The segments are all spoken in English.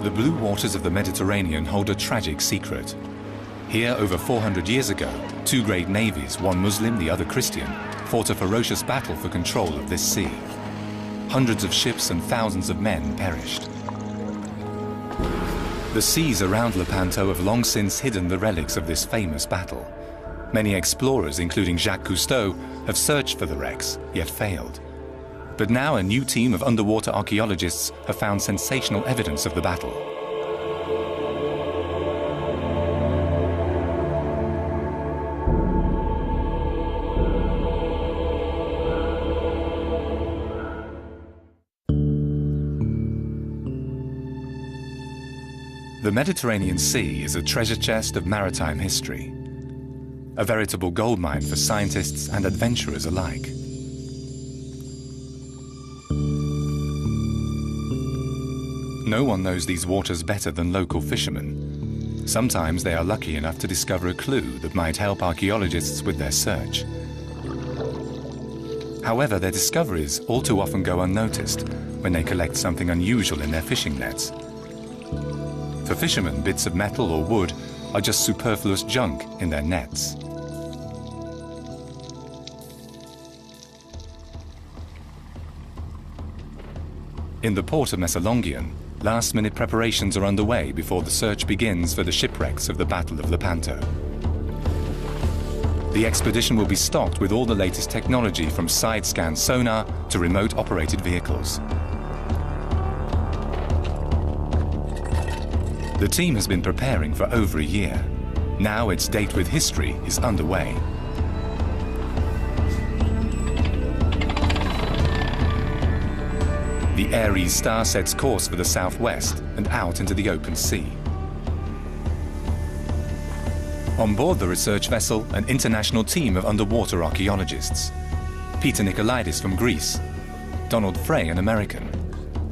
The blue waters of the Mediterranean hold a tragic secret. Here, over 400 years ago, two great navies, one Muslim, the other Christian, fought a ferocious battle for control of this sea. Hundreds of ships and thousands of men perished. The seas around Lepanto have long since hidden the relics of this famous battle. Many explorers, including Jacques Cousteau, have searched for the wrecks, yet failed. But now a new team of underwater archaeologists have found sensational evidence of the battle. The Mediterranean Sea is a treasure chest of maritime history, a veritable goldmine for scientists and adventurers alike. No one knows these waters better than local fishermen. Sometimes they are lucky enough to discover a clue that might help archaeologists with their search. However, their discoveries all too often go unnoticed when they collect something unusual in their fishing nets. For fishermen, bits of metal or wood are just superfluous junk in their nets. In the port of Messalongion, last-minute preparations are underway before the search begins for the shipwrecks of the Battle of Lepanto. The expedition will be stocked with all the latest technology, from side-scan sonar to remote-operated vehicles. The team has been preparing for over a year. Now its date with history is underway. The Ares star sets course for the southwest and out into the open sea. On board the research vessel, an international team of underwater archaeologists. Peter Nicolaides from Greece, Donald Frey, an American,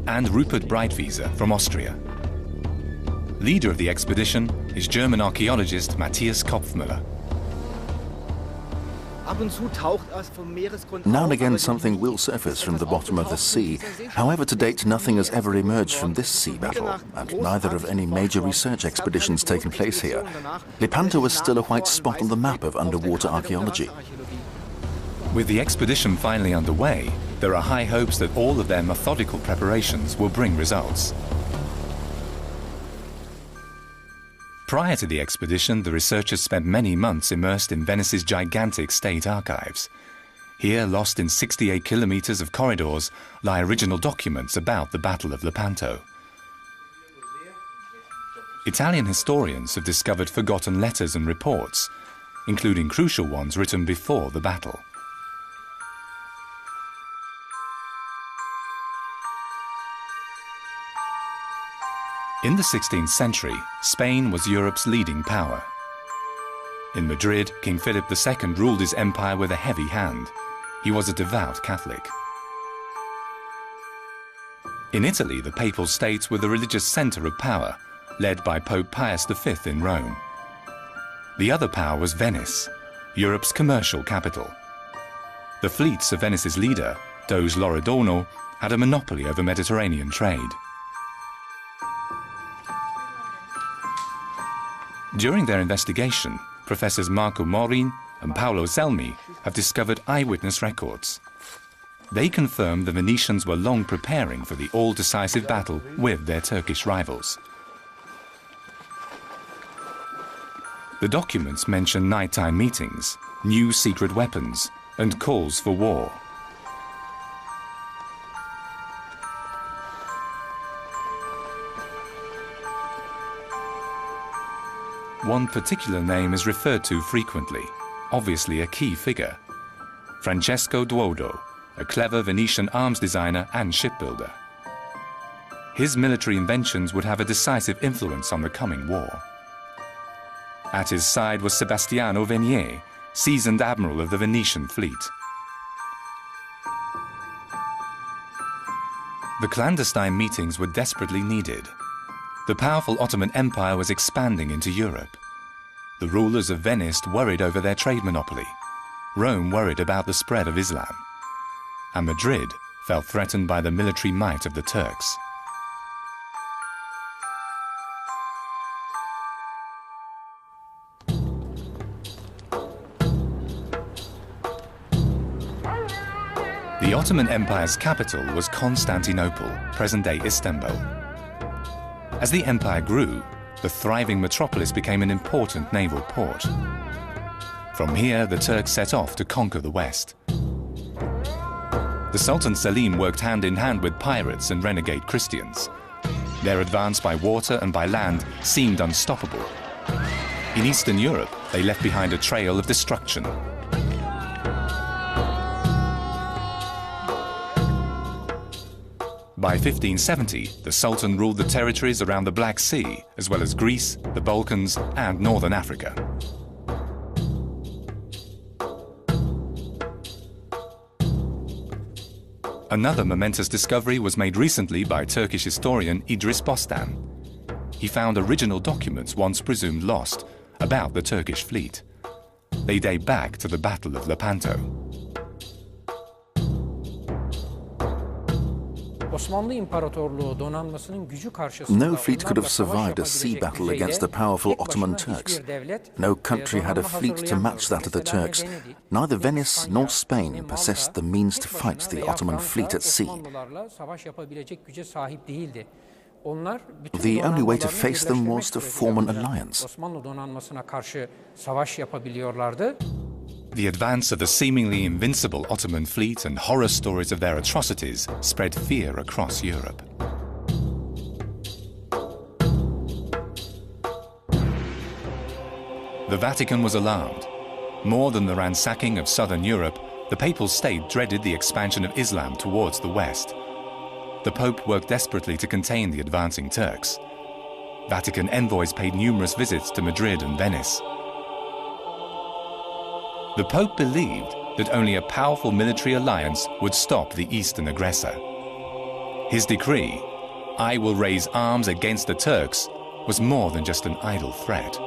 and Rupert Breitwieser from Austria. Leader of the expedition is German archaeologist Matthias Kopfmüller. Now and again something will surface from the bottom of the sea. However, to date nothing has ever emerged from this sea battle, and neither have any major research expeditions taken place here. Lepanto is still a white spot on the map of underwater archaeology. With the expedition finally underway, there are high hopes that all of their methodical preparations will bring results. Prior to the expedition, the researchers spent many months immersed in Venice's gigantic state archives. Here, lost in 68 kilometers of corridors, lie original documents about the Battle of Lepanto. Italian historians have discovered forgotten letters and reports, including crucial ones written before the battle. In the 16th century, Spain was Europe's leading power. In Madrid, King Philip II ruled his empire with a heavy hand. He was a devout Catholic. In Italy, the Papal States were the religious center of power, led by Pope Pius V in Rome. The other power was Venice, Europe's commercial capital. The fleets of Venice's leader, Doge Loredano, had a monopoly over Mediterranean trade. During their investigation, Professors Marco Morin and Paolo Zelmi have discovered eyewitness records. They confirm the Venetians were long preparing for the all-decisive battle with their Turkish rivals. The documents mention nighttime meetings, new secret weapons, and calls for war. One particular name is referred to frequently, obviously a key figure: Francesco Duodo, a clever Venetian arms designer and shipbuilder. His military inventions would have a decisive influence on the coming war. At his side was Sebastiano Venier, seasoned admiral of the Venetian fleet. The clandestine meetings were desperately needed. The powerful Ottoman Empire was expanding into Europe. The rulers of Venice worried over their trade monopoly. Rome worried about the spread of Islam. And Madrid felt threatened by the military might of the Turks. The Ottoman Empire's capital was Constantinople, present-day Istanbul. As the empire grew, the thriving metropolis became an important naval port. From here, the Turks set off to conquer the West. The Sultan Selim worked hand in hand with pirates and renegade Christians. Their advance by water and by land seemed unstoppable. In Eastern Europe, they left behind a trail of destruction. By 1570, the Sultan ruled the territories around the Black Sea, as well as Greece, the Balkans, and northern Africa. Another momentous discovery was made recently by Turkish historian Idris Bostan. He found original documents once presumed lost about the Turkish fleet. They date back to the Battle of Lepanto. No fleet could have survived a sea battle against the powerful Ottoman Turks. No country had a fleet to match that of the Turks. Neither Venice nor Spain possessed the means to fight the Ottoman fleet at sea. The only way to face them was to form an alliance. The advance of the seemingly invincible Ottoman fleet and horror stories of their atrocities spread fear across Europe. The Vatican was alarmed. More than the ransacking of southern Europe, the Papal State dreaded the expansion of Islam towards the West. The Pope worked desperately to contain the advancing Turks. Vatican envoys paid numerous visits to Madrid and Venice. The Pope believed that only a powerful military alliance would stop the Eastern aggressor. His decree, "I will raise arms against the Turks," was more than just an idle threat.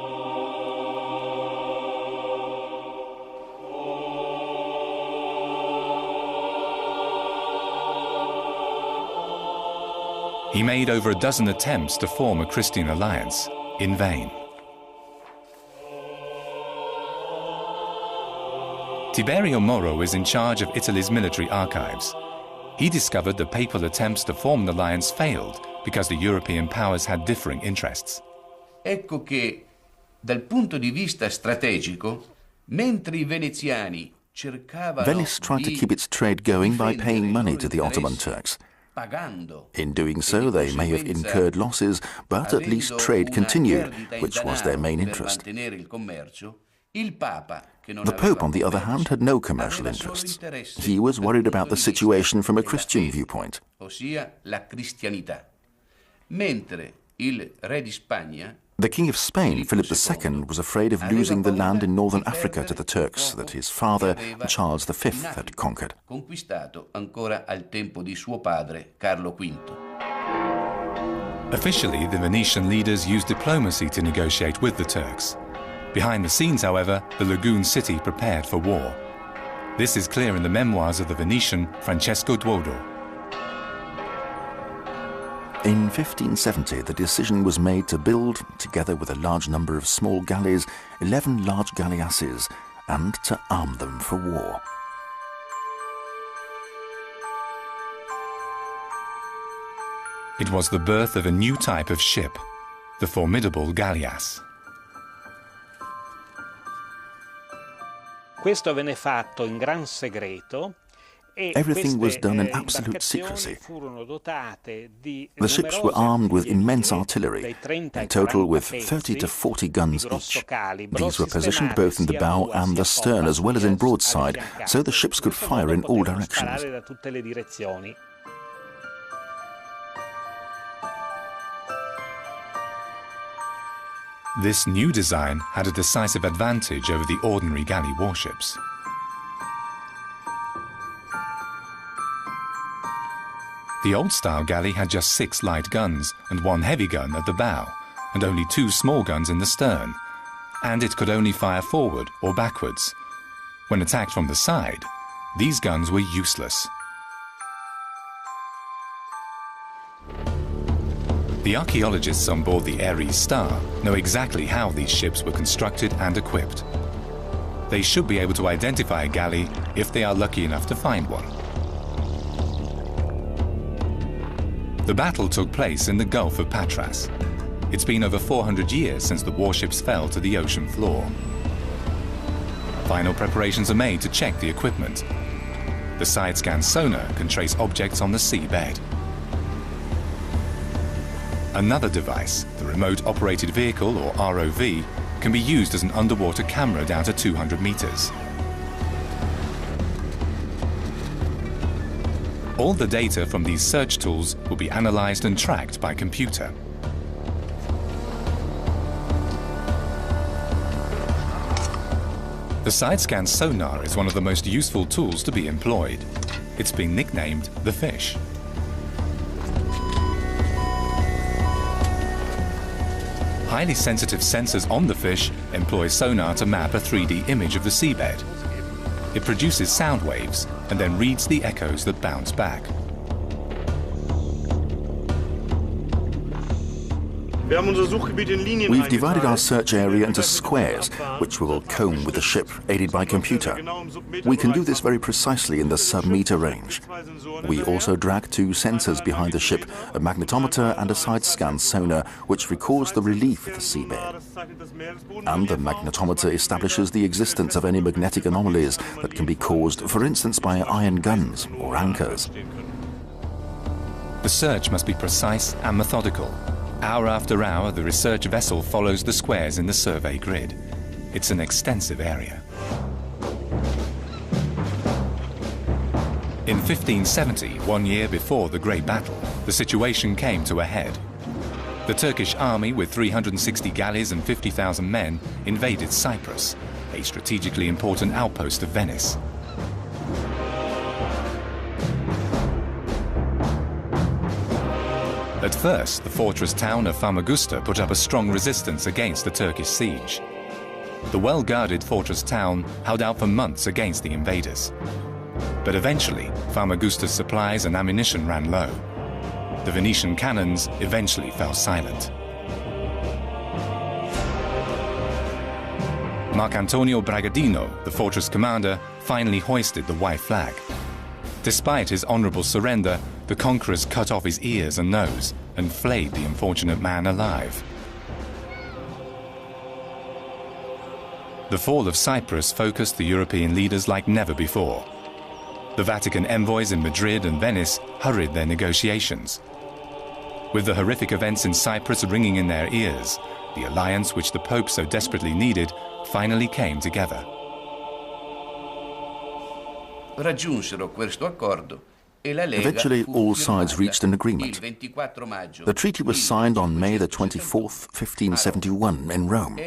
He made over a dozen attempts to form a Christian alliance, in vain. Tiberio Moro is in charge of Italy's military archives. He discovered the papal attempts to form an alliance failed because the European powers had differing interests. Ecco che, dal punto di vista strategico, mentre I veneziani cercavano Venice tried to keep its trade going by paying money to the Ottoman Turks. In doing so, they may have incurred losses, but at least trade continued, which was their main interest. The Pope, on the other hand, had no commercial interests. He was worried about the situation from a Christian viewpoint. The King of Spain, Philip II, was afraid of losing the land in northern Africa to the Turks that his father, Charles V, had conquered. Officially, the Venetian leaders used diplomacy to negotiate with the Turks. Behind the scenes, however, the lagoon city prepared for war. This is clear in the memoirs of the Venetian Francesco Duodo. In 1570, the decision was made to build, together with a large number of small galleys, 11 large galleasses, and to arm them for war. It was the birth of a new type of ship, the formidable galleass. Questo venne fatto in gran segreto. Everything was done in absolute secrecy. The ships were armed with immense artillery, in total with 30 to 40 guns each. These were positioned both in the bow and the stern, as well as in broadside, so the ships could fire in all directions. This new design had a decisive advantage over the ordinary galley warships. The old-style galley had just 6 light guns and 1 heavy gun at the bow, and only 2 small guns in the stern, and it could only fire forward or backwards. When attacked from the side, these guns were useless. The archaeologists on board the Ares Star know exactly how these ships were constructed and equipped. They should be able to identify a galley if they are lucky enough to find one. The battle took place in the Gulf of Patras. It's been over 400 years since the warships fell to the ocean floor. Final preparations are made to check the equipment. The side-scan sonar can trace objects on the seabed. Another device, the Remote Operated Vehicle, or ROV, can be used as an underwater camera down to 200 meters. All the data from these search tools will be analyzed and tracked by computer. The side-scan sonar is one of the most useful tools to be employed. It's been nicknamed the fish. Highly sensitive sensors on the fish employ sonar to map a 3D image of the seabed. It produces sound waves and then reads the echoes that bounce back. We've divided our search area into squares, which we will comb with the ship, aided by computer. We can do this very precisely in the sub-meter range. We also drag two sensors behind the ship, a magnetometer and a side-scan sonar, which records the relief of the seabed. And the magnetometer establishes the existence of any magnetic anomalies that can be caused, for instance, by iron guns or anchors. The search must be precise and methodical. Hour after hour, the research vessel follows the squares in the survey grid. It's an extensive area. In 1570, 1 year before the Great Battle, the situation came to a head. The Turkish army, with 360 galleys and 50,000 men, invaded Cyprus, a strategically important outpost of Venice. At first, the fortress town of Famagusta put up a strong resistance against the Turkish siege. The well-guarded fortress town held out for months against the invaders. But eventually, Famagusta's supplies and ammunition ran low. The Venetian cannons eventually fell silent. Marcantonio Bragadino, the fortress commander, finally hoisted the white flag. Despite his honorable surrender, the conquerors cut off his ears and nose and flayed the unfortunate man alive. The fall of Cyprus focused the European leaders like never before. The Vatican envoys in Madrid and Venice hurried their negotiations. With the horrific events in Cyprus ringing in their ears, the alliance which the Pope so desperately needed finally came together. Eventually, all sides reached an agreement. The treaty was signed on May the 24th, 1571, in Rome.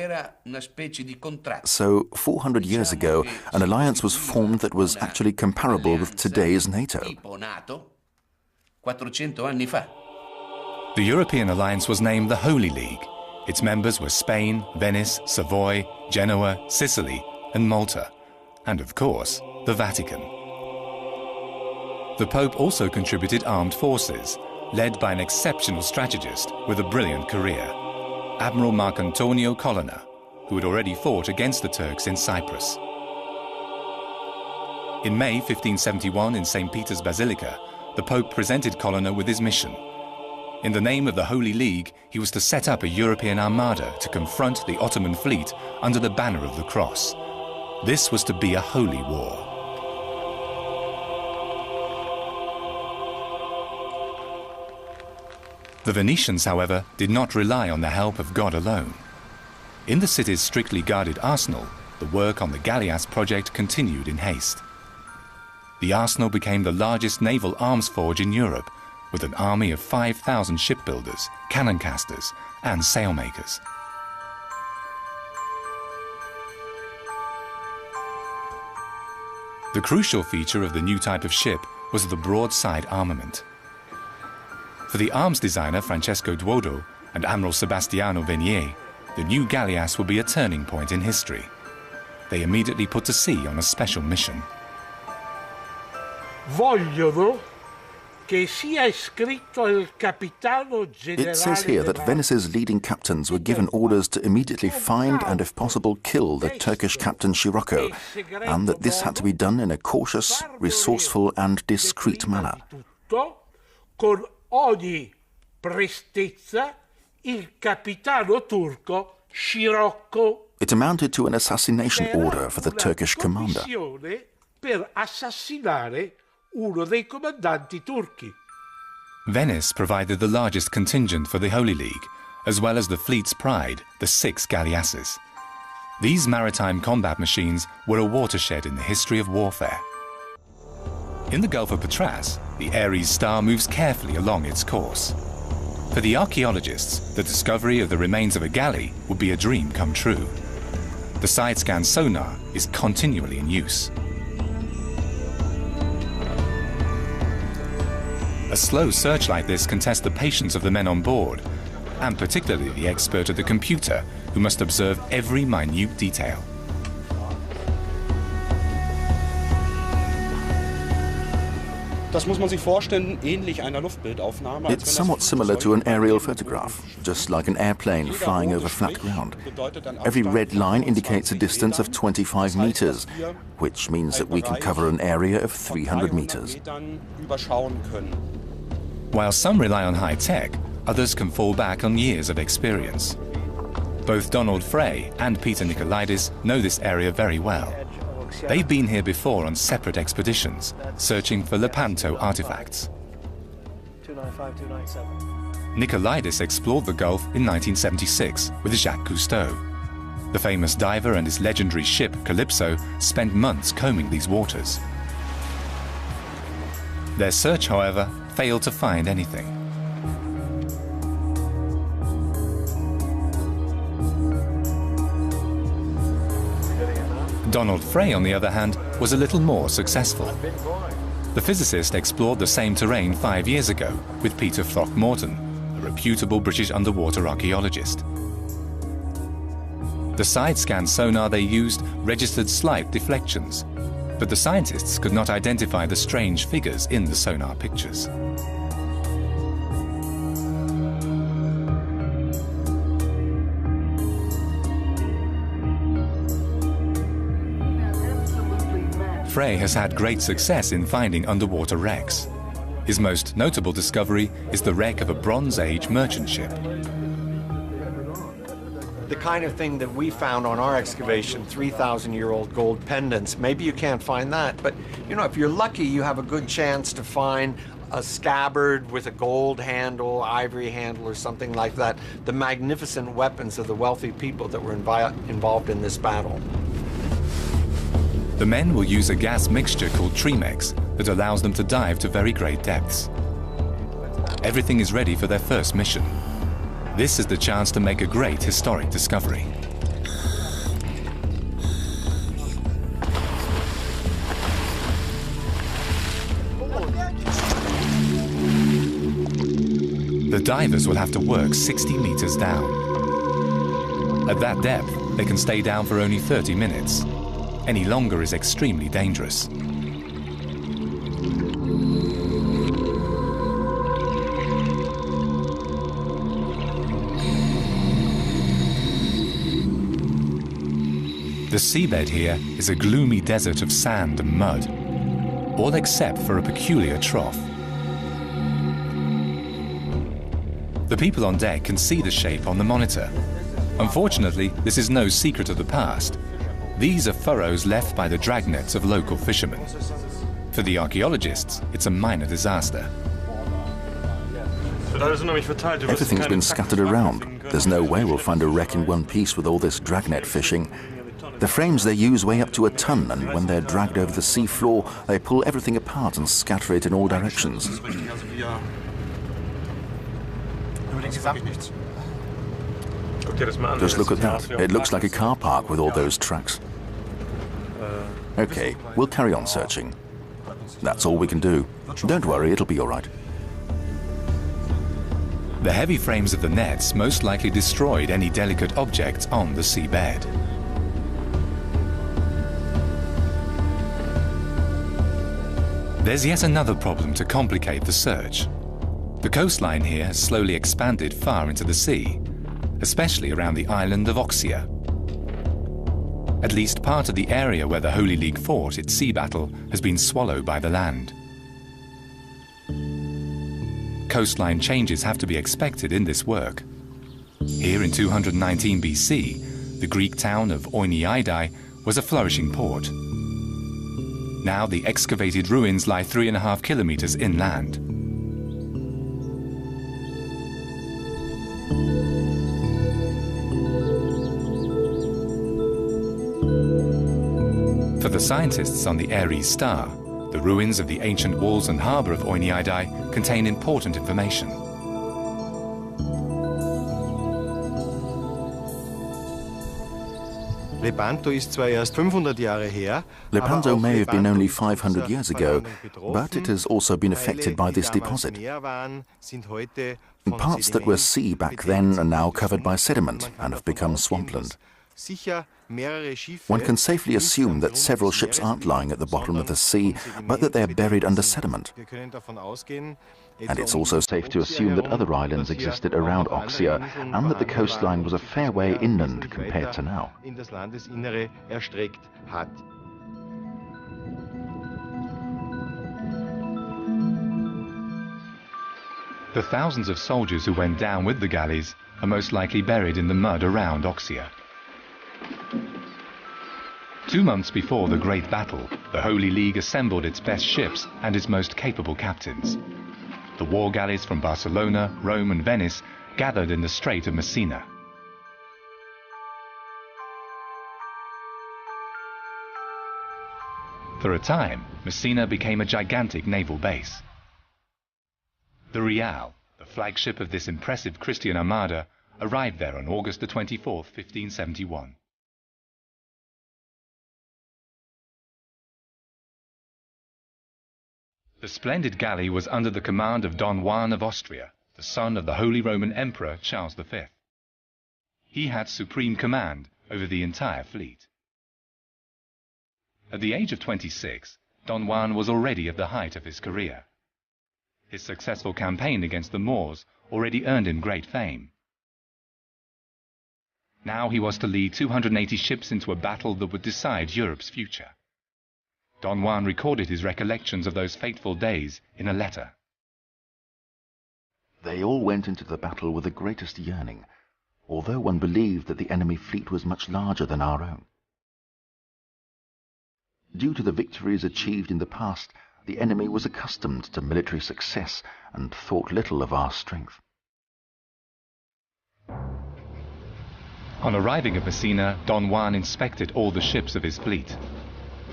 So, 400 years ago, an alliance was formed that was actually comparable with today's NATO. The European alliance was named the Holy League. Its members were Spain, Venice, Savoy, Genoa, Sicily, and Malta, and of course, the Vatican. The Pope also contributed armed forces, led by an exceptional strategist with a brilliant career, Admiral Marcantonio Colonna, who had already fought against the Turks in Cyprus. In May 1571 in St. Peter's Basilica, the Pope presented Colonna with his mission. In the name of the Holy League, he was to set up a European armada to confront the Ottoman fleet under the banner of the cross. This was to be a holy war. The Venetians, however, did not rely on the help of God alone. In the city's strictly guarded arsenal, the work on the galleass project continued in haste. The arsenal became the largest naval arms forge in Europe, with an army of 5,000 shipbuilders, cannon casters, and sailmakers. The crucial feature of the new type of ship was the broadside armament. For the arms designer Francesco Duodo and Admiral Sebastiano Venier, the new galleass would be a turning point in history. They immediately put to sea on a special mission. It says here that Venice's leading captains were given orders to immediately find and, if possible, kill the Turkish captain Scirocco, and that this had to be done in a cautious, resourceful and discreet manner. ogni prestezza il capitano turco Scirocco. It amounted to an assassination order for the Turkish commander. Per assassinare uno dei comandanti turchi. Venice provided the largest contingent for the Holy League, as well as the fleet's pride, the 6 galleasses. These maritime combat machines were a watershed in the history of warfare. In the Gulf of Patras, the Ares star moves carefully along its course. For the archaeologists, the discovery of the remains of a galley would be a dream come true. The side-scan sonar is continually in use. A slow search like this can test the patience of the men on board, and particularly the expert at the computer, who must observe every minute detail. It's somewhat similar to an aerial photograph, just like an airplane flying over flat ground. Every red line indicates a distance of 25 meters, which means that we can cover an area of 300 meters. While some rely on high tech, others can fall back on years of experience. Both Donald Frey and Peter Nikolaidis know this area very well. They've been here before on separate expeditions, searching for Lepanto artifacts. 295, Nikolaidis explored the Gulf in 1976 with Jacques Cousteau. The famous diver and his legendary ship, Calypso, spent months combing these waters. Their search, however, failed to find anything. Donald Frey, on the other hand, was a little more successful. The physicist explored the same terrain 5 years ago with Peter Throckmorton, a reputable British underwater archaeologist. The side-scan sonar they used registered slight deflections, but the scientists could not identify the strange figures in the sonar pictures. Frey has had great success in finding underwater wrecks. His most notable discovery is the wreck of a Bronze Age merchant ship. The kind of thing that we found on our excavation, 3,000-year-old gold pendants, maybe you can't find that, but you know, if you're lucky, you have a good chance to find a scabbard with a gold handle, ivory handle, or something like that. The magnificent weapons of the wealthy people that were involved in this battle. The men will use a gas mixture called Tremex that allows them to dive to very great depths. Everything is ready for their first mission. This is the chance to make a great historic discovery. The divers will have to work 60 meters down. At that depth, they can stay down for only 30 minutes. Any longer is extremely dangerous. The seabed here is a gloomy desert of sand and mud, all except for a peculiar trough. The people on deck can see the shape on the monitor. Unfortunately, this is no secret of the past. These are furrows left by the dragnets of local fishermen. For the archaeologists, it's a minor disaster. Everything's been scattered around. There's no way we'll find a wreck in one piece with all this dragnet fishing. The frames they use weigh up to a ton, and when they're dragged over the sea floor, they pull everything apart and scatter it in all directions. Just look at that. It looks like a car park with all those tracks. Okay, we'll carry on searching. That's all we can do. Don't worry, it'll be all right. The heavy frames of the nets most likely destroyed any delicate objects on the seabed. There's yet another problem to complicate the search. The coastline here has slowly expanded far into the sea, especially around the island of Oxia. At least part of the area where the Holy League fought its sea battle has been swallowed by the land. coastline changes have to be expected in this work. Here in 219 BC, the Greek town of Oiniaidai was a flourishing port. Now the excavated ruins lie 3.5 kilometers inland. For the scientists on the Ares star, the ruins of the ancient walls and harbour of Oiniaidai contain important information. Lepanto ist zwar erst 500 Jahre her. Lepanto may have been only 500 years ago, but it has also been affected by this deposit. Parts that were sea back then are now covered by sediment and have become swampland. One can safely assume that several ships aren't lying at the bottom of the sea, but that they're buried under sediment. And it's also safe to assume that other islands existed around Oxia and that the coastline was a fair way inland compared to now. The thousands of soldiers who went down with the galleys are most likely buried in the mud around Oxia. 2 months before the Great Battle, the Holy League assembled its best ships and its most capable captains. The war galleys from Barcelona, Rome and Venice gathered in the Strait of Messina. For a time, Messina became a gigantic naval base. The Real, the flagship of this impressive Christian armada, arrived there on August the 24th, 1571. The splendid galley was under the command of Don Juan of Austria, the son of the Holy Roman Emperor Charles V. He had supreme command over the entire fleet. At the age of 26, Don Juan was already at the height of his career. His successful campaign against the Moors already earned him great fame. Now he was to lead 280 ships into a battle that would decide Europe's future. Don Juan recorded his recollections of those fateful days in a letter. They all went into the battle with the greatest yearning, although one believed that the enemy fleet was much larger than our own. Due to the victories achieved in the past, the enemy was accustomed to military success and thought little of our strength. On arriving at Messina, Don Juan inspected all the ships of his fleet.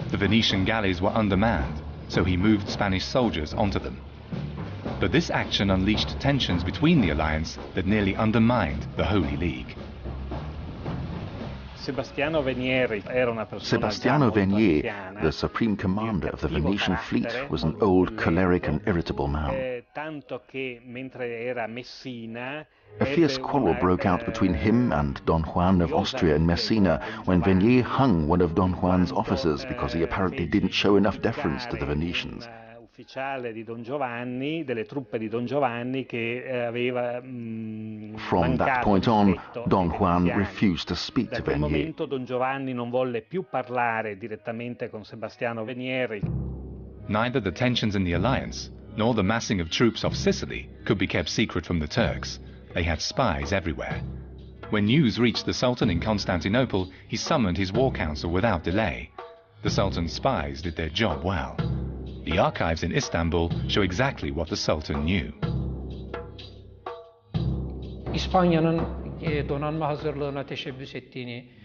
The Venetian galleys were undermanned, so he moved Spanish soldiers onto them. But this action unleashed tensions between the alliance that nearly undermined the Holy League. Sebastiano Venier, the supreme commander of the Venetian fleet, was an old, choleric and irritable man. A fierce quarrel broke out between him and Don Juan of Austria in Messina when Venier hung one of Don Juan's officers because he apparently didn't show enough deference to the Venetians. From that point on, Don Juan refused to speak to Venier. Neither the tensions in the alliance nor the massing of troops off Sicily could be kept secret from the Turks. They had spies everywhere. When news reached the Sultan in Constantinople, he summoned his war council without delay. The Sultan's spies did their job well. The archives in Istanbul show exactly what the Sultan knew.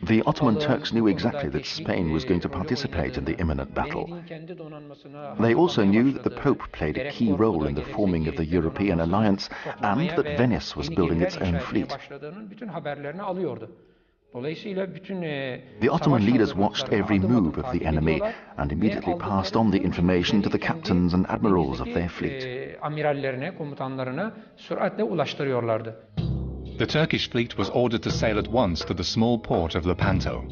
The Ottoman Turks knew exactly that Spain was going to participate in the imminent battle. They also knew that the Pope played a key role in the forming of the European alliance and that Venice was building its own fleet. The Ottoman leaders watched every move of the enemy and immediately passed on the information to the captains and admirals of their fleet. The Turkish fleet was ordered to sail at once to the small port of Lepanto.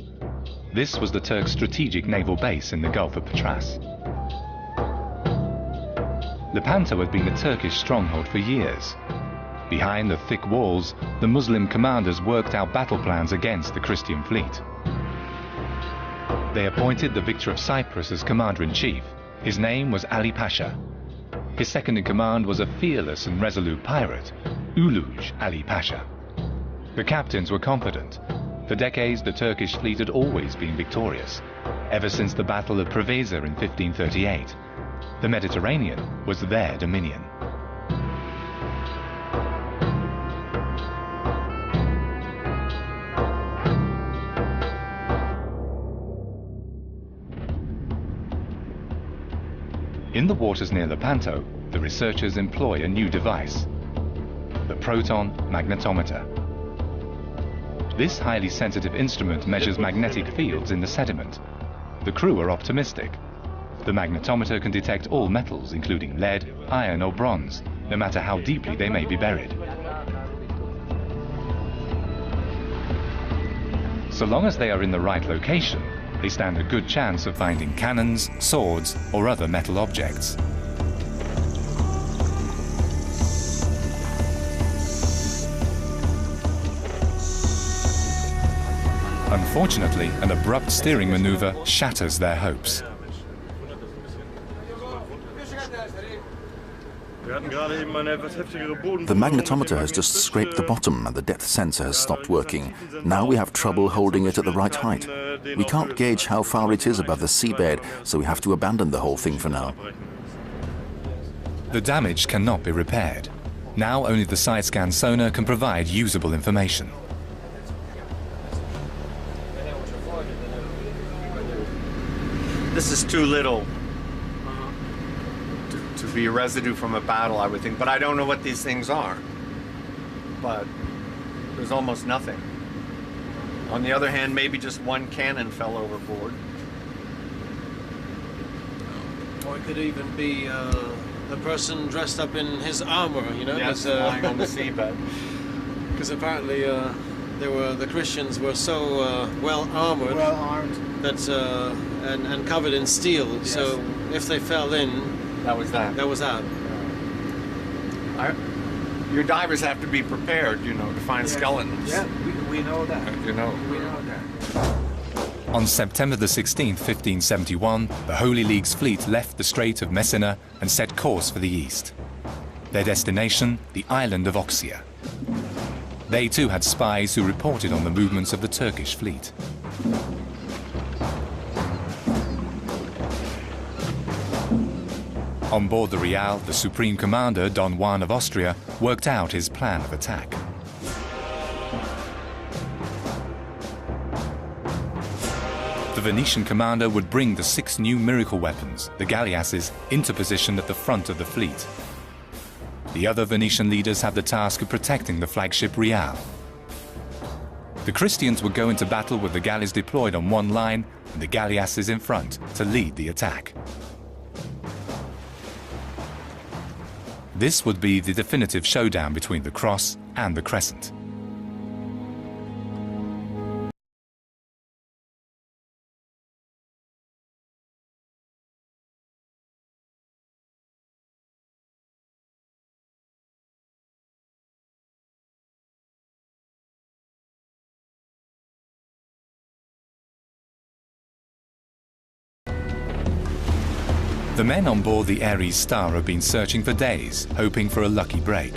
This was the Turks' strategic naval base in the Gulf of Patras. Lepanto had been a Turkish stronghold for years. Behind the thick walls, the Muslim commanders worked out battle plans against the Christian fleet. They appointed the victor of Cyprus as commander-in-chief. His name was Ali Pasha. His second in command was a fearless and resolute pirate, Uluj Ali Pasha. The captains were confident. For decades, the Turkish fleet had always been victorious, ever since the Battle of Preveza in 1538. The Mediterranean was their dominion. In the waters near Lepanto, the researchers employ a new device, the proton magnetometer. This highly sensitive instrument measures magnetic fields in the sediment. The crew are optimistic. The magnetometer can detect all metals, including lead, iron or bronze, no matter how deeply they may be buried. So long as they are in the right location, they stand a good chance of finding cannons, swords, or other metal objects. Unfortunately, an abrupt steering maneuver shatters their hopes. The magnetometer has just scraped the bottom and the depth sensor has stopped working. Now we have trouble holding it at the right height. We can't gauge how far it is above the seabed, so we have to abandon the whole thing for now. The damage cannot be repaired. Now only the side-scan sonar can provide usable information. This is too little to be a residue from a battle, I would think. But I don't know what these things are. But there's almost nothing. On the other hand, maybe just one cannon fell overboard. Or it could even be a person dressed up in his armor, you know? Yes, lying on the seabed. Because apparently the Christians were so well armored that and covered in steel. Yes. So if they fell in, that was that. That was that. Your divers have to be prepared, you know, to find skeletons. Yeah, we know that. You know. We know that. On September the 16th, 1571, the Holy League's fleet left the Strait of Messina and set course for the east. Their destination, the island of Oxia. They too had spies who reported on the movements of the Turkish fleet. On board the Real, the Supreme Commander, Don Juan of Austria, worked out his plan of attack. The Venetian commander would bring the 6 new miracle weapons, the galleasses, into position at the front of the fleet. The other Venetian leaders had the task of protecting the flagship Real. The Christians would go into battle with the galleys deployed on one line and the galleasses in front to lead the attack. This would be the definitive showdown between the Cross and the Crescent. The men on board the Ares Star have been searching for days, hoping for a lucky break.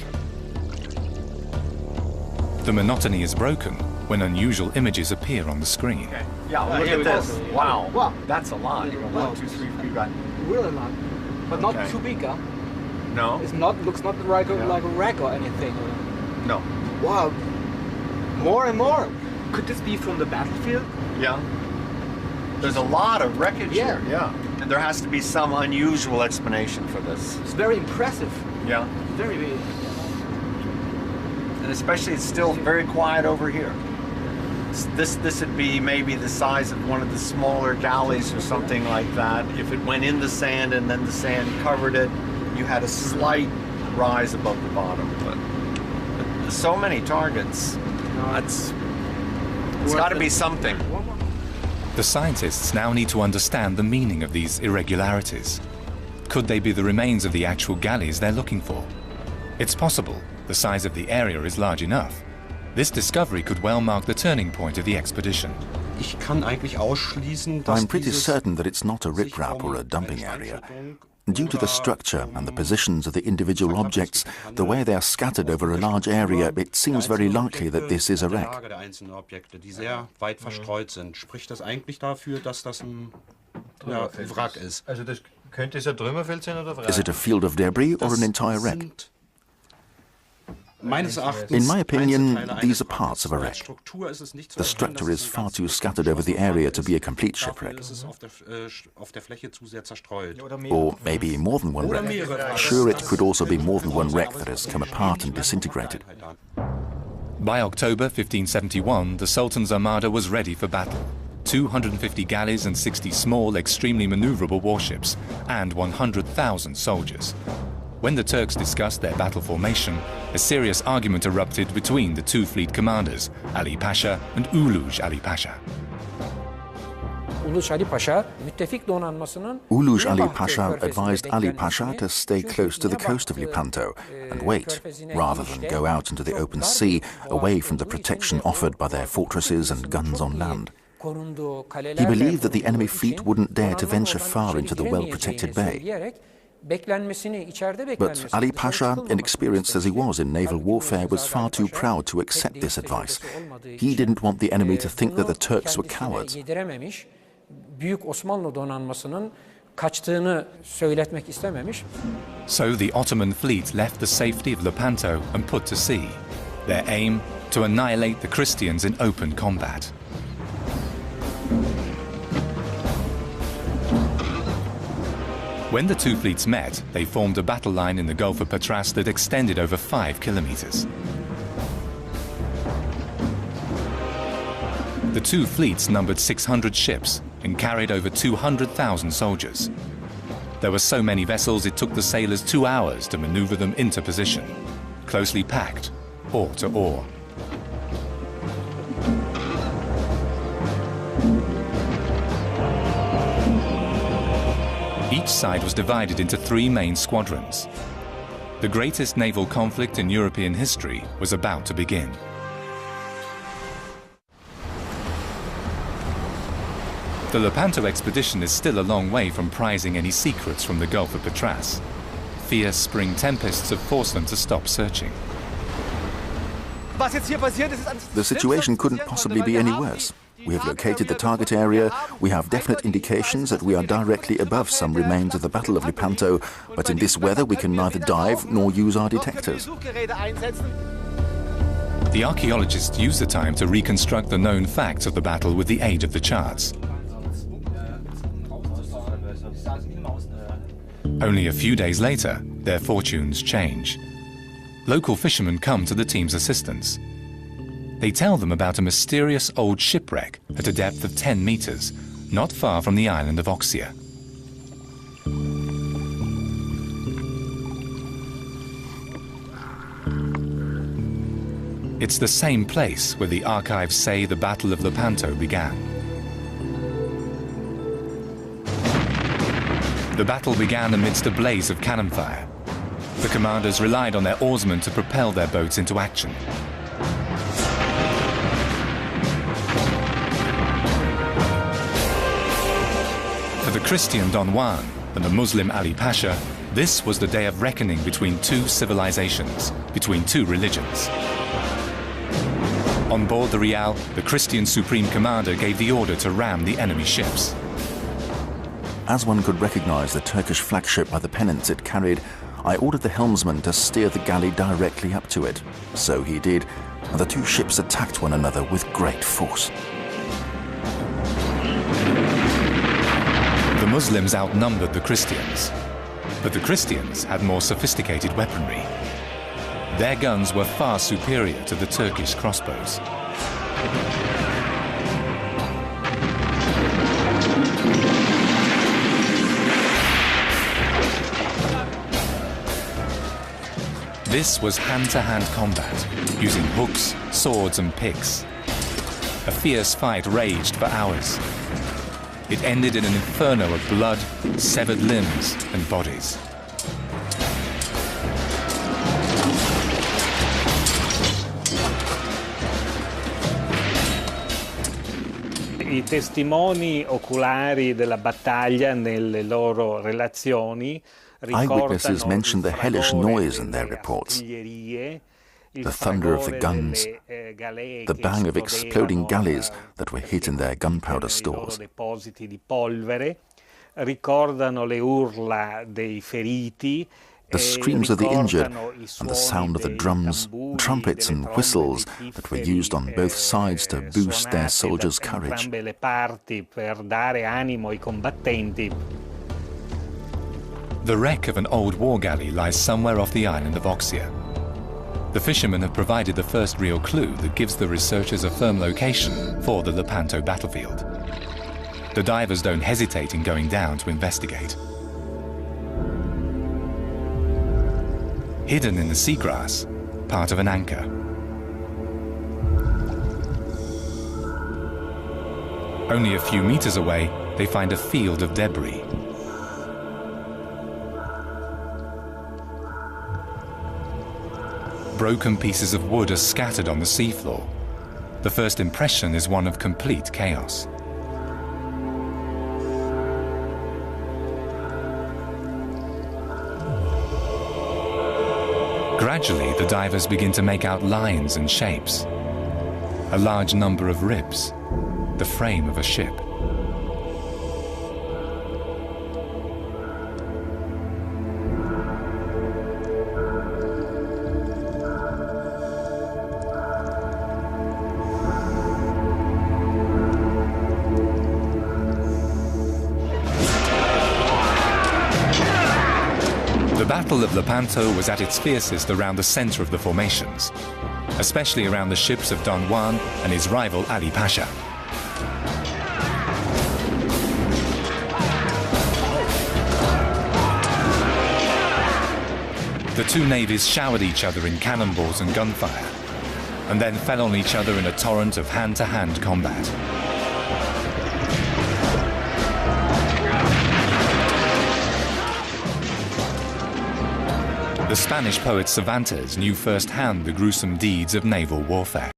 The monotony is broken when unusual images appear on the screen. Okay. Yeah, look at this. Wow. Wow. That's a lot. 1, 2, 3, 4, 5. Really lot. But not too big, huh? No. It's not, looks not like a wreck or anything. No. Wow. More and more. Could this be from the battlefield? Yeah. There's a lot of wreckage here. Yeah. And there has to be some unusual explanation for this. It's very impressive. Yeah. Very big. And especially it's still very quiet over here. This would be maybe the size of one of the smaller galleys or something like that. If it went in the sand and then the sand covered it, you had a slight rise above the bottom. But so many targets. It's got to be something. The scientists now need to understand the meaning of these irregularities. Could they be the remains of the actual galleys they're looking for? It's possible. The size of the area is large enough. This discovery could well mark the turning point of the expedition. I'm pretty certain that it's not a riprap or a dumping area. Due to the structure and the positions of the individual objects, the way they are scattered over a large area, it seems very likely that this is a wreck. Is it a field of debris or an entire wreck? In my opinion, these are parts of a wreck. The structure is far too scattered over the area to be a complete shipwreck. Or maybe more than one wreck. Sure, it could also be more than one wreck that has come apart and disintegrated. By October 1571, the Sultan's armada was ready for battle. 250 galleys and 60 small, extremely maneuverable warships, and 100,000 soldiers. When the Turks discussed their battle formation, a serious argument erupted between the two fleet commanders, Ali Pasha and Uluj Ali Pasha. Uluj Ali Pasha advised Ali Pasha to stay close to the coast of Lepanto and wait, rather than go out into the open sea, away from the protection offered by their fortresses and guns on land. He believed that the enemy fleet wouldn't dare to venture far into the well-protected bay. But Ali Pasha, inexperienced as he was in naval warfare, was far too proud to accept this advice. He didn't want the enemy to think that the Turks were cowards. So the Ottoman fleet left the safety of Lepanto and put to sea. Their aim, to annihilate the Christians in open combat. When the two fleets met, they formed a battle line in the Gulf of Patras that extended over 5 kilometers. The two fleets numbered 600 ships and carried over 200,000 soldiers. There were so many vessels it took the sailors 2 hours to maneuver them into position, closely packed, oar to oar. Each side was divided into 3 main squadrons. The greatest naval conflict in European history was about to begin. The Lepanto expedition is still a long way from prizing any secrets from the Gulf of Patras. Fierce spring tempests have forced them to stop searching. The situation couldn't possibly be any worse. We have located the target area, we have definite indications that we are directly above some remains of the Battle of Lepanto, but in this weather we can neither dive nor use our detectors. The archaeologists used the time to reconstruct the known facts of the battle with the aid of the charts. Only a few days later, their fortunes change. Local fishermen come to the team's assistance. They tell them about a mysterious old shipwreck at a depth of 10 meters, not far from the island of Oxia. It's the same place where the archives say the Battle of Lepanto began. The battle began amidst a blaze of cannon fire. The commanders relied on their oarsmen to propel their boats into action. For the Christian Don Juan and the Muslim Ali Pasha, this was the day of reckoning between two civilizations, between two religions. On board the Real, the Christian Supreme Commander gave the order to ram the enemy ships. As one could recognize the Turkish flagship by the pennants it carried, I ordered the helmsman to steer the galley directly up to it. So he did, and the two ships attacked one another with great force. The Muslims outnumbered the Christians, but the Christians had more sophisticated weaponry. Their guns were far superior to the Turkish crossbows. This was hand-to-hand combat, using hooks, swords and picks. A fierce fight raged for hours. It ended in an inferno of blood, severed limbs and bodies. I testimoni oculari della battaglia nelle loro relazioni Eyewitnesses mentioned the hellish noise in their reports, the thunder of the guns, the bang of exploding galleys that were hid in their gunpowder stores. Ricordano le urla dei feriti, the screams of the injured, and the sound of the drums, trumpets and whistles that were used on both sides to boost their soldiers' courage. The wreck of an old war galley lies somewhere off the island of Oxia. The fishermen have provided the first real clue that gives the researchers a firm location for the Lepanto battlefield. The divers don't hesitate in going down to investigate. Hidden in the seagrass, part of an anchor. Only a few meters away, they find a field of debris. Broken pieces of wood are scattered on the seafloor. The first impression is one of complete chaos. Gradually, the divers begin to make out lines and shapes. A large number of ribs, the frame of a ship. The Battle of Lepanto was at its fiercest around the center of the formations, especially around the ships of Don Juan and his rival Ali Pasha. The two navies showered each other in cannonballs and gunfire, and then fell on each other in a torrent of hand-to-hand combat. The Spanish poet Cervantes knew firsthand the gruesome deeds of naval warfare.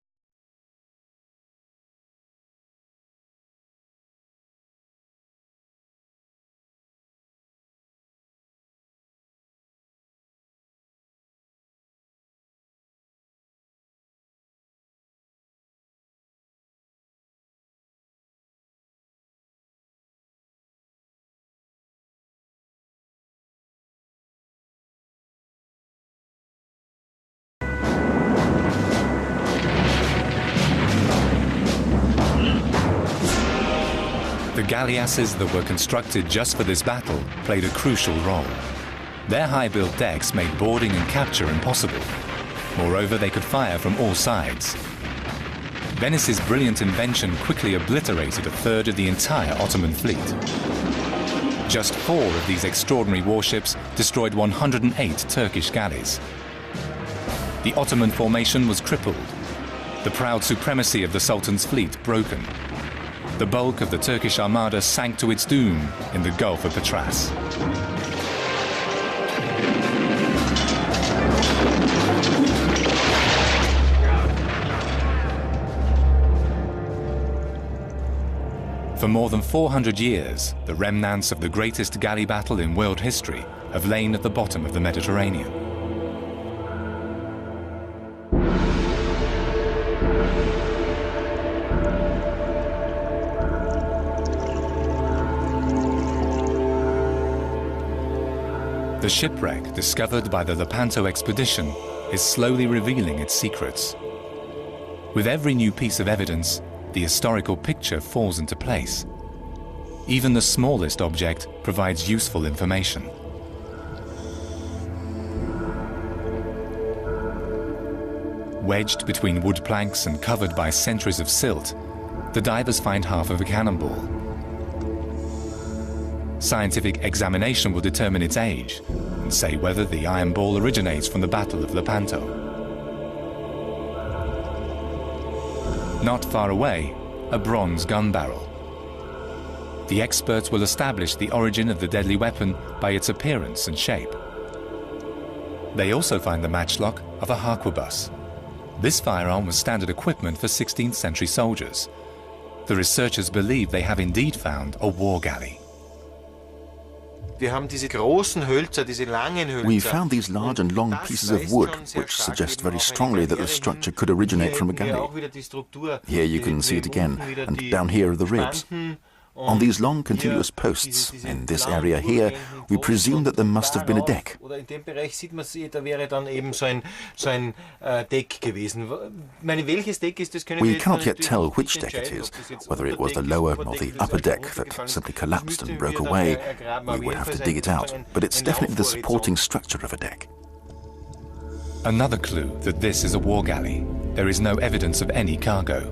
The galleasses that were constructed just for this battle played a crucial role. Their high-built decks made boarding and capture impossible. Moreover, they could fire from all sides. Venice's brilliant invention quickly obliterated a third of the entire Ottoman fleet. Just 4 of these extraordinary warships destroyed 108 Turkish galleys. The Ottoman formation was crippled, the proud supremacy of the Sultan's fleet broken. The bulk of the Turkish armada sank to its doom in the Gulf of Patras. For more than 400 years, the remnants of the greatest galley battle in world history have lain at the bottom of the Mediterranean. The shipwreck discovered by the Lepanto expedition is slowly revealing its secrets. With every new piece of evidence, the historical picture falls into place. Even the smallest object provides useful information. Wedged between wood planks and covered by centuries of silt, the divers find half of a cannonball. Scientific examination will determine its age and say whether the iron ball originates from the Battle of Lepanto. Not far away, a bronze gun barrel. The experts will establish the origin of the deadly weapon by its appearance and shape. They also find the matchlock of a harquebus. This firearm was standard equipment for 16th century soldiers. The researchers believe they have indeed found a war galley. We found these large and long pieces of wood, which suggest very strongly that the structure could originate from a galley. Here you can see it again, and down here are the ribs. On these long continuous posts, in this area here, we presume that there must have been a deck. We cannot yet tell which deck it is, whether it was the lower or the upper deck that simply collapsed and broke away. We would have to dig it out, but it's definitely the supporting structure of a deck. Another clue that this is a war galley. There is no evidence of any cargo.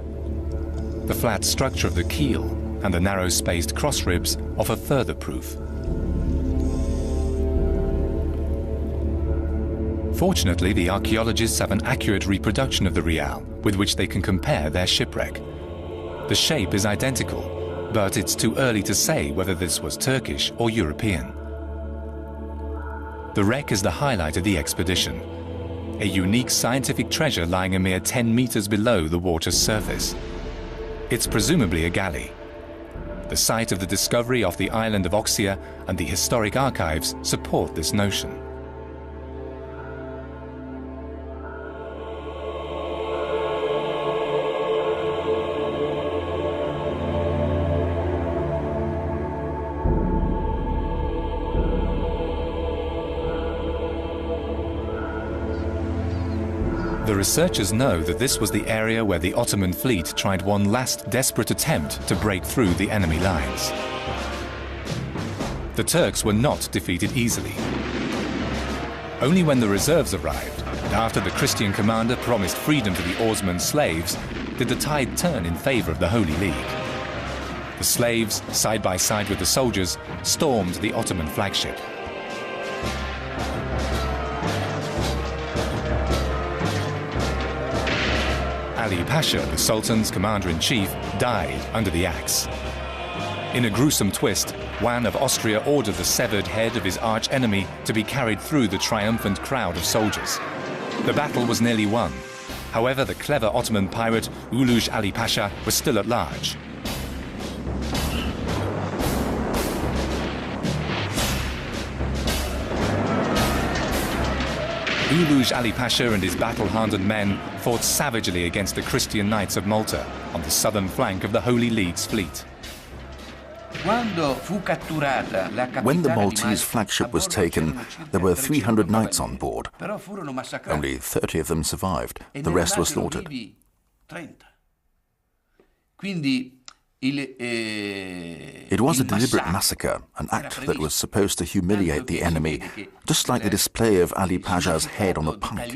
The flat structure of the keel and the narrow-spaced cross ribs offer further proof. Fortunately, the archaeologists have an accurate reproduction of the Real with which they can compare their shipwreck. The shape is identical, but it's too early to say whether this was Turkish or European. The wreck is the highlight of the expedition, a unique scientific treasure lying a mere 10 meters below the water's surface. It's presumably a galley. The site of the discovery off the island of Oxia and the historic archives support this notion. The researchers know that this was the area where the Ottoman fleet tried one last desperate attempt to break through the enemy lines. The Turks were not defeated easily. Only when the reserves arrived, and after the Christian commander promised freedom to the oarsmen's slaves, did the tide turn in favor of the Holy League. The slaves, side by side with the soldiers, stormed the Ottoman flagship. Ali Pasha, the Sultan's commander-in-chief, died under the axe. In a gruesome twist, Juan of Austria ordered the severed head of his arch-enemy to be carried through the triumphant crowd of soldiers. The battle was nearly won. However, the clever Ottoman pirate Uluj Ali Pasha was still at large. Uluj Ali Pasha and his battle-hardened men fought savagely against the Christian Knights of Malta on the southern flank of the Holy League's fleet. When the Maltese flagship was taken, there were 300 knights on board. Only 30 of them survived. The rest were slaughtered. It was a deliberate massacre, an act that was supposed to humiliate the enemy, just like the display of Ali Pasha's head on a pike.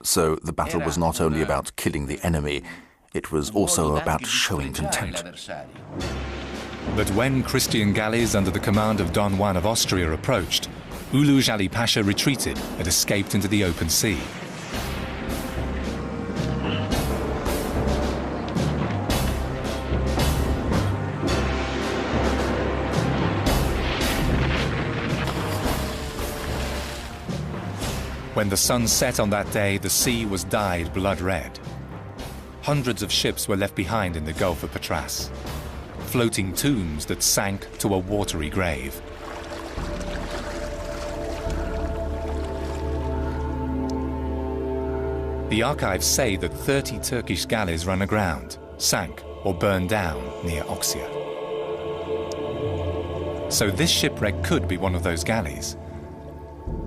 So the battle was not only about killing the enemy, it was also about showing contempt. But when Christian galleys under the command of Don Juan of Austria approached, Uluj Ali Pasha retreated and escaped into the open sea. When the sun set on that day, the sea was dyed blood red. Hundreds of ships were left behind in the Gulf of Patras, floating tombs that sank to a watery grave. The archives say that 30 Turkish galleys ran aground, sank or burned down near Oxia. So this shipwreck could be one of those galleys.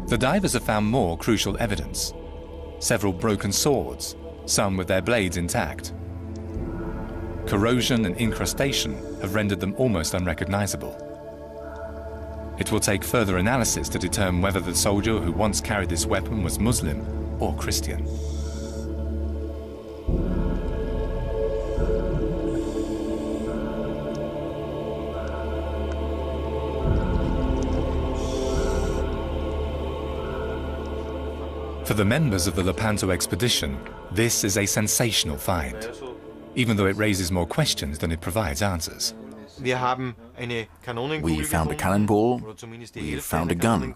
The divers have found more crucial evidence. Several broken swords, some with their blades intact. Corrosion and incrustation have rendered them almost unrecognizable. It will take further analysis to determine whether the soldier who once carried this weapon was Muslim or Christian. For the members of the Lepanto expedition, this is a sensational find, even though it raises more questions than it provides answers. We found a cannonball, we found a gun,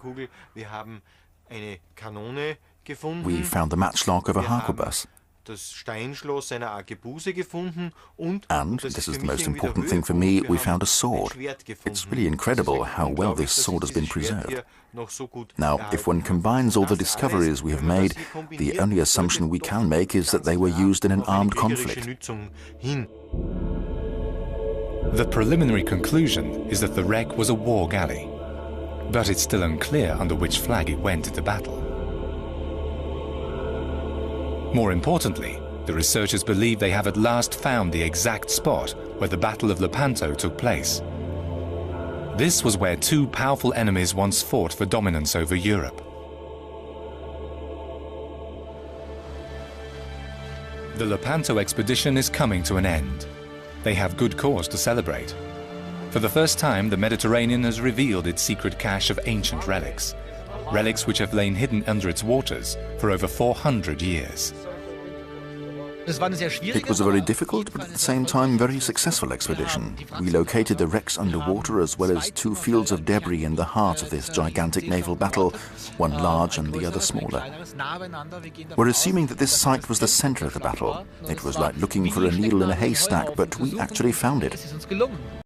we found the matchlock of a harquebus. And, this is the most important thing for me, we found a sword. It's really incredible how well this sword has been preserved. Now, if one combines all the discoveries we have made, the only assumption we can make is that they were used in an armed conflict. The preliminary conclusion is that the wreck was a war galley, but it's still unclear under which flag it went into battle. More importantly, the researchers believe they have at last found the exact spot where the Battle of Lepanto took place. This was where two powerful enemies once fought for dominance over Europe. The Lepanto expedition is coming to an end. They have good cause to celebrate. For the first time, the Mediterranean has revealed its secret cache of ancient relics, relics which have lain hidden under its waters for over 400 years. It was a very difficult, but at the same time very successful expedition. We located the wrecks underwater as well as two fields of debris in the heart of this gigantic naval battle, one large and the other smaller. We're assuming that this site was the center of the battle. It was like looking for a needle in a haystack, but we actually found it.